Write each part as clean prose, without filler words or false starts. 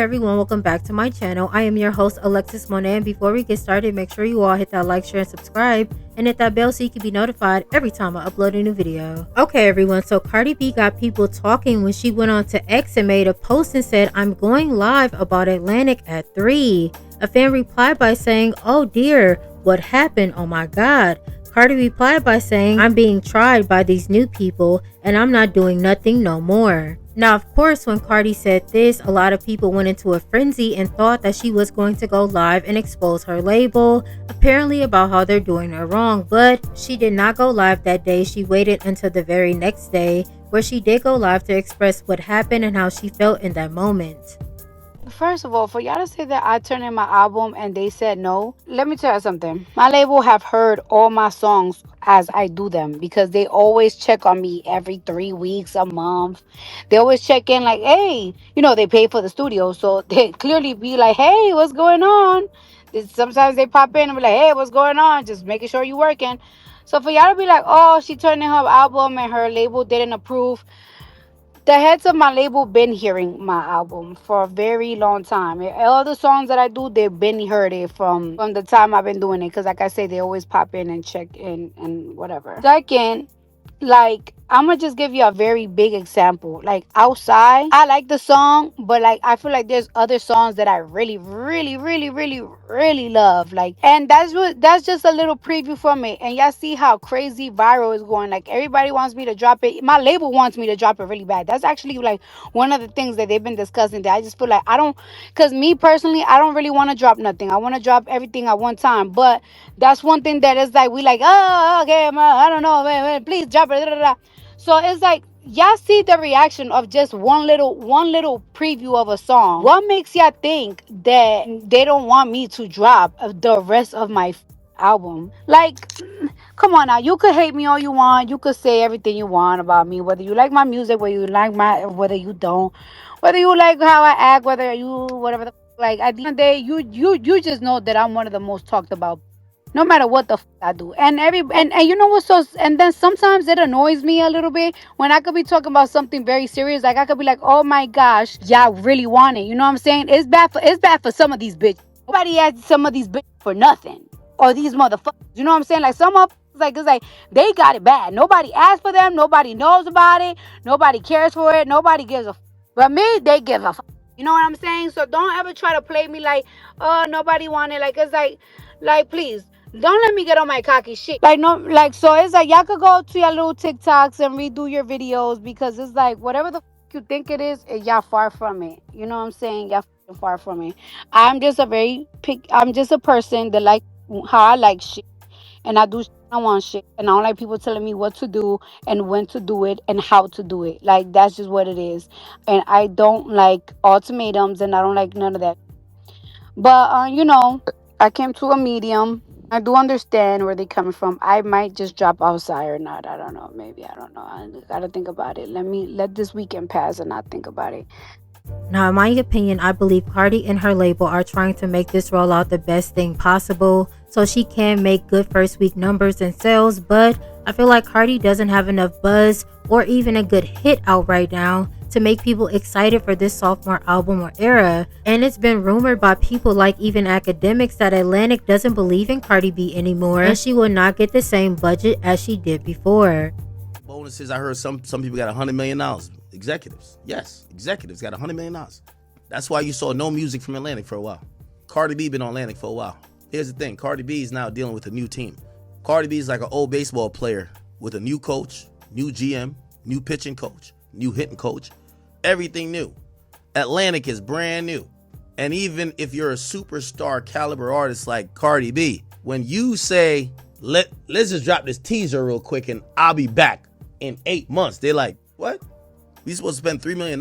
everyone, welcome back to my channel. I am your host Alexis Monet, and before we get started, make sure you all hit that like, share, and subscribe, and hit that bell so you can be notified every time I upload a new video. Okay everyone, so Cardi B got people talking when she went on to X and made a post and said, "I'm going live about Atlantic at 3. A fan replied by saying, "Oh dear, what happened? Oh my god." Cardi replied by saying, "I'm being tried by these new people and I'm not doing nothing no more." Now, of course, when Cardi said this, a lot of people went into a frenzy and thought that she was going to go live and expose her label, apparently about how they're doing her wrong, but she did not go live that day. She waited until the very next day, where she did go live to express what happened and how she felt in that moment. First of all, for y'all to say that I turned in my album and they said no, let me tell you something. My label have heard all my songs as I do them because they always check on me every 3 weeks, a month. They always check in like, hey, they pay for the studio. So they clearly be like, hey, what's going on? Sometimes they pop in and be like, hey, what's going on? Just making sure you working. So for y'all to be like, oh, she turned in her album and her label didn't approve. The heads of my label been hearing my album for a very long time. All the songs that I do, they've been heard it from the time I've been doing it. Because like I say, they always pop in and check in and whatever. Second, like I'm gonna just give you a very big example. Like outside, I like the song, but like I feel like there's other songs that I really, really, really, really, really love. Like, and that's just a little preview from it. And y'all see how crazy viral is going. Like everybody wants me to drop it. My label wants me to drop it really bad. That's actually like one of the things that they've been discussing. That I just feel like I don't, cause me personally, I don't really want to drop nothing. I want to drop everything at one time, but that's one thing that is like we like, oh, okay, I don't know, man, please drop it. Da, da, da. So it's like y'all see the reaction of just one little preview of a song. What makes y'all think that they don't want me to drop the rest of my album? Like, come on now, you could hate me all you want, you could say everything you want about me, whether you like my music, whether you don't, whether you like how I act, whether you whatever like at the end of the day, you just know that I'm one of the most talked about no matter what the I do. And you know what? So and then sometimes it annoys me a little bit when I could be talking about something very serious. Like I could be like, oh my gosh, y'all really want it. You know what I'm saying? It's bad for some of these bitches. Nobody asked some of these bitches for nothing. Or these motherfuckers. You know what I'm saying? Like some of like it's like they got it bad. Nobody asked for them. Nobody knows about it. Nobody cares for it. Nobody gives a but me, they give a you know what I'm saying? So don't ever try to play me like, oh, nobody wanted. Like it's like please don't let me get on my cocky shit. Like no, like so it's like y'all could go to your little TikToks and redo your videos because it's like whatever the you think it is, y'all far from it. You know what I'm saying? Y'all far from it. I'm just a person that like how I like shit and I do shit I want shit and I don't like people telling me what to do and when to do it and how to do it. Like that's just what it is. And I don't like ultimatums and I don't like none of that. But I came to a medium. I do understand where they're coming from. I might just drop outside or not. I don't know. Maybe I don't know. I gotta think about it. Let this weekend pass and not think about it. Now, in my opinion, I believe Cardi and her label are trying to make this rollout the best thing possible so she can make good first week numbers and sales, but I feel like Cardi doesn't have enough buzz or even a good hit out right now to make people excited for this sophomore album or era. And it's been rumored by people like even academics that Atlantic doesn't believe in Cardi B anymore and she will not get the same budget as she did before. Bonuses, I heard some people got $100 million. Executives, yes, executives got $100 million. That's why you saw no music from Atlantic for a while. Cardi B been on Atlantic for a while. Here's the thing, Cardi B is now dealing with a new team. Cardi B is like an old baseball player with a new coach, new GM, new pitching coach, new hitting coach, everything new. Atlantic is brand new. And even if you're a superstar caliber artist like Cardi B, when you say, let's just drop this teaser real quick and I'll be back in 8 months, they're like, what? We supposed to spend $3 million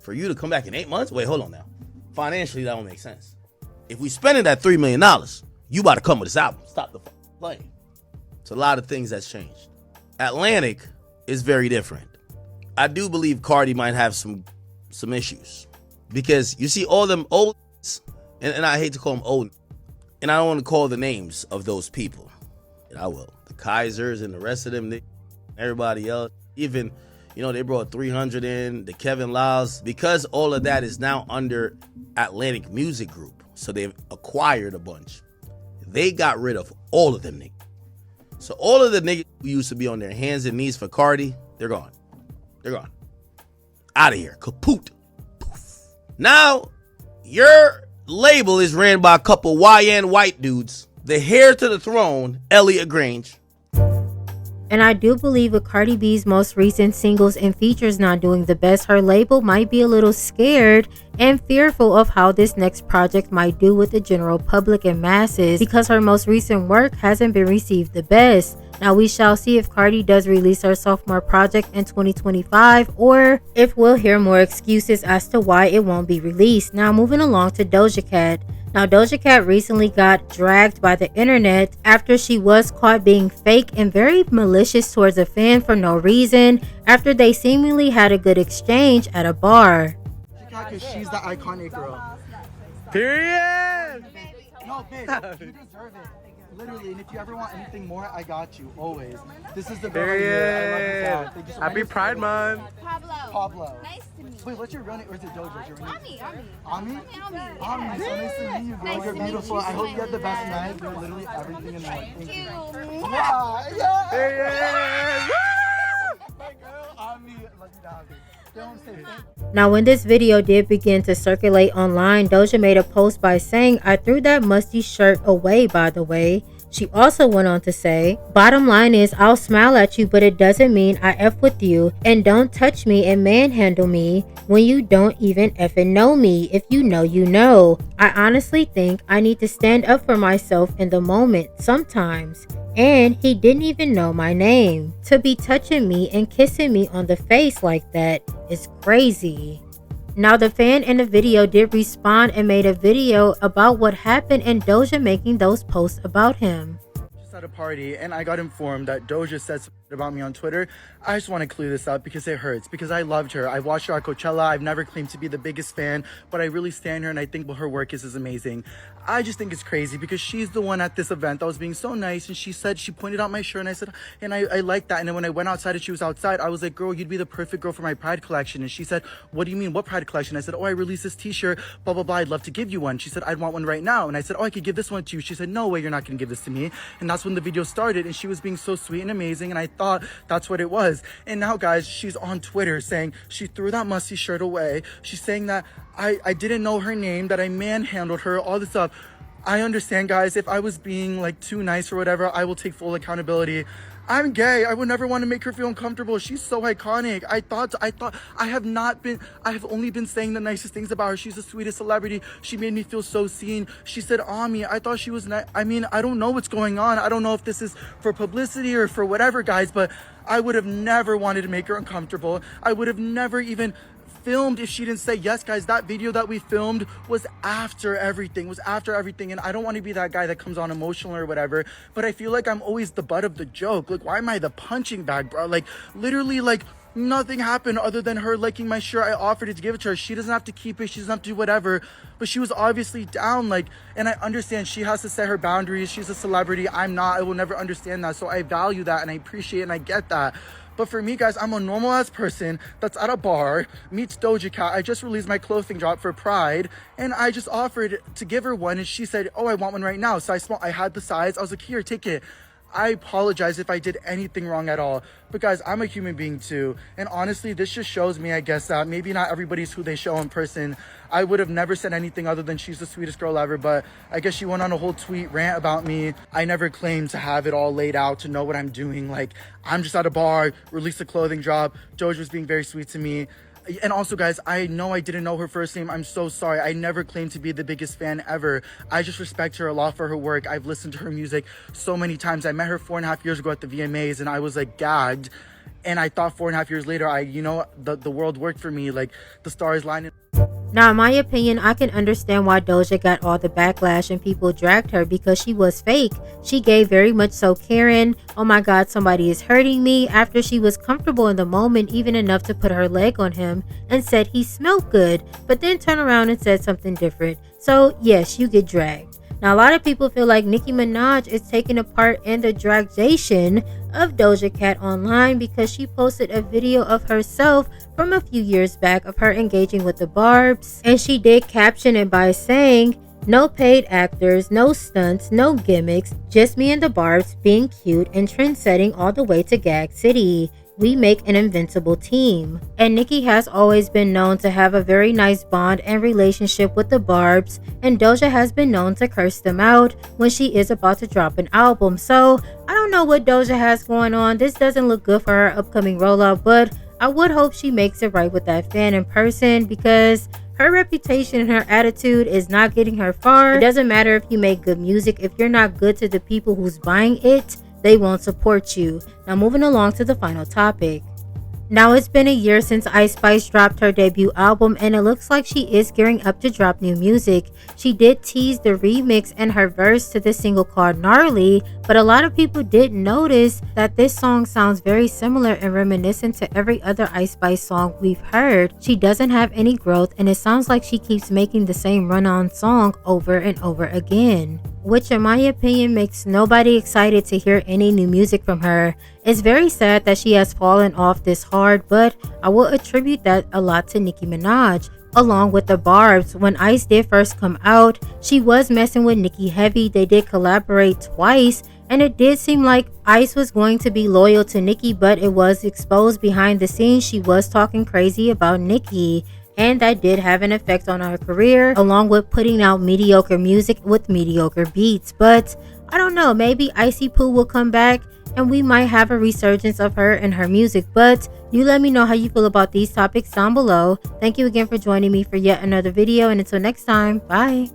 for you to come back in 8 months? Wait, hold on now. Financially, that don't make sense. If we spending that $3 million, you about to come with this album. Stop the playing. It's a lot of things that's changed. Atlantic is very different. I do believe Cardi might have some issues because you see all them old and I hate to call them old, and I don't want to call the names of those people. And I will. The Kaisers and the rest of them, everybody else, even You know, they brought 300 in, the Kevin Lyles, because all of that is now under Atlantic Music Group. So they've acquired a bunch. They got rid of all of them niggas. So all of the niggas who used to be on their hands and knees for Cardi, they're gone. They're gone. Out of here. Kaput. Poof. Now, your label is ran by a couple YN white dudes. The heir to the throne, Elliot Grange. And I do believe with Cardi B's most recent singles and features not doing the best, her label might be a little scared and fearful of how this next project might do with the general public and masses, because her most recent work hasn't been received the best. Now we shall see if Cardi does release her sophomore project in 2025, or if we'll hear more excuses as to why it won't be released. Now moving along to Doja Cat. Now, Doja Cat recently got dragged by the internet after she was caught being fake and very malicious towards a fan for no reason after they seemingly had a good exchange at a bar. Because she's the iconic girl. Period! No, bitch, you deserve it. Literally, and if you ever want anything more, I got you, always. This is the girl right here. I love you, Thank you so much. Happy Pride Month! Pablo. Nice to meet you. Wait, what's your real name? Or is it Doja? What's your real name? Ami. Ami, so nice to meet you, girl. Nice You're to meet beautiful. you. I hope you have the best night. You're literally everything in one. Thank you. Yeah, yeah. Period! My girl, Ami. Love you, dog. Don't say it. Now, when this video did begin to circulate online, Doja made a post by saying, "I threw that musty shirt away, by the way." She also went on to say, "Bottom line is, I'll smile at you, but it doesn't mean I F with you. And don't touch me and manhandle me when you don't even effing know me. If you know, you know. I honestly think I need to stand up for myself in the moment sometimes. And he didn't even know my name. To be touching me and kissing me on the face like that is crazy." Now, the fan in the video did respond and made a video about what happened and Doja making those posts about him. Just at a party, and I got informed that Doja said something about me on Twitter. I just want to clear this up because it hurts, because I loved her. I watched her at Coachella. I've never claimed to be the biggest fan, but I really stand her, and I think what her work is amazing. I just think it's crazy because she's the one at this event that was being so nice, and she said, she pointed out my shirt, and I said, and I like that. And then when I went outside and she was outside, I was like, "Girl, you'd be the perfect girl for my Pride collection." And she said, "What do you mean, what Pride collection?" I said, "Oh, I released this t-shirt, blah, blah, blah. I'd love to give you one." She said, "I'd want one right now." And I said, "Oh, I could give this one to you." She said, "No way, you're not going to give this to me." And that's when the video started, and she was being so sweet and amazing, and I thought that's what it was. And now, guys, she's on Twitter saying she threw that musty shirt away. She's saying that I didn't know her name, that I manhandled her, all this stuff. I understand, guys, if I was being like too nice or whatever, I will take full accountability. I'm gay. I would never want to make her feel uncomfortable. She's so iconic. I have only been saying the nicest things about her. She's the sweetest celebrity. She made me feel so seen. She said, "Ami, I thought she was nice." I mean, I don't know what's going on. I don't know if this is for publicity or for whatever, guys, but I would have never wanted to make her uncomfortable. I would have never even filmed if she didn't say yes. Guys, that video that we filmed was after everything, and I don't want to be that guy that comes on emotional or whatever, but I feel like I'm always the butt of the joke. Like, why am I the punching bag, bro? Like, literally, like, nothing happened other than her liking my shirt. I offered it to give it to her. She doesn't have to keep it. She doesn't have to do whatever, but she was obviously down. Like, and I understand she has to set her boundaries. She's a celebrity. I'm not. I will never understand that. So I value that and I appreciate it and I get that. But for me, guys, I'm a normal ass person that's at a bar, meets Doja Cat. I just released my clothing drop for Pride, and I just offered to give her one, and she said, "Oh, I want one right now." So I had the size. I was like, "Here, take it." I apologize if I did anything wrong at all. But guys, I'm a human being too. And honestly, this just shows me, I guess, that maybe not everybody's who they show in person. I would have never said anything other than she's the sweetest girl ever. But I guess she went on a whole tweet rant about me. I never claimed to have it all laid out, to know what I'm doing. Like, I'm just at a bar, released a clothing drop. Doja was being very sweet to me. And also, guys, I know I didn't know her first name. I'm so sorry. I never claimed to be the biggest fan ever. I just respect her a lot for her work. I've listened to her music so many times. I met her 4.5 years ago at the VMAs, and I was like gagged. And I thought 4.5 years later, the world worked for me. Like, the stars lined. Now, in my opinion, I can understand why Doja got all the backlash and people dragged her, because she was fake. She gave very much so Karen, "Oh my God, somebody is hurting me," after she was comfortable in the moment, even enough to put her leg on him and said he smelled good, but then turned around and said something different. So yes, you get dragged. Now, a lot of people feel like Nicki Minaj is taking a part in the dragzation of Doja Cat online because she posted a video of herself from a few years back of her engaging with the Barbs, and she did caption it by saying, "No paid actors, no stunts, no gimmicks, just me and the Barbs being cute and trend-setting all the way to Gag City. We make an invincible team." And Nicki has always been known to have a very nice bond and relationship with the Barbs, and Doja has been known to curse them out when she is about to drop an album. So I don't know what Doja has going on. This doesn't look good for her upcoming rollout, but I would hope she makes it right with that fan in person, because her reputation and her attitude is not getting her far. It doesn't matter if you make good music. If you're not good to the people who's buying it, they won't support you. Now, moving along to the final topic. Now, it's been a year since Ice Spice dropped her debut album, and it looks like she is gearing up to drop new music. She did tease the remix and her verse to the single called Gnarly, but a lot of people did notice that this song sounds very similar and reminiscent to every other Ice Spice song we've heard. She doesn't have any growth, and it sounds like she keeps making the same run-on song over and over again, which in my opinion makes nobody excited to hear any new music from her. It's very sad that she has fallen off this hard, but I will attribute that a lot to Nicki Minaj. Along with the Barbs, when Ice did first come out, she was messing with Nicki heavy. They did collaborate twice, and it did seem like Ice was going to be loyal to Nicki, but it was exposed behind the scenes she was talking crazy about Nicki, and that did have an effect on her career, along with putting out mediocre music with mediocre beats. But I don't know, maybe Icy Poo will come back and we might have a resurgence of her and her music. But you let me know how you feel about these topics down below. Thank you again for joining me for yet another video, and until next time, bye.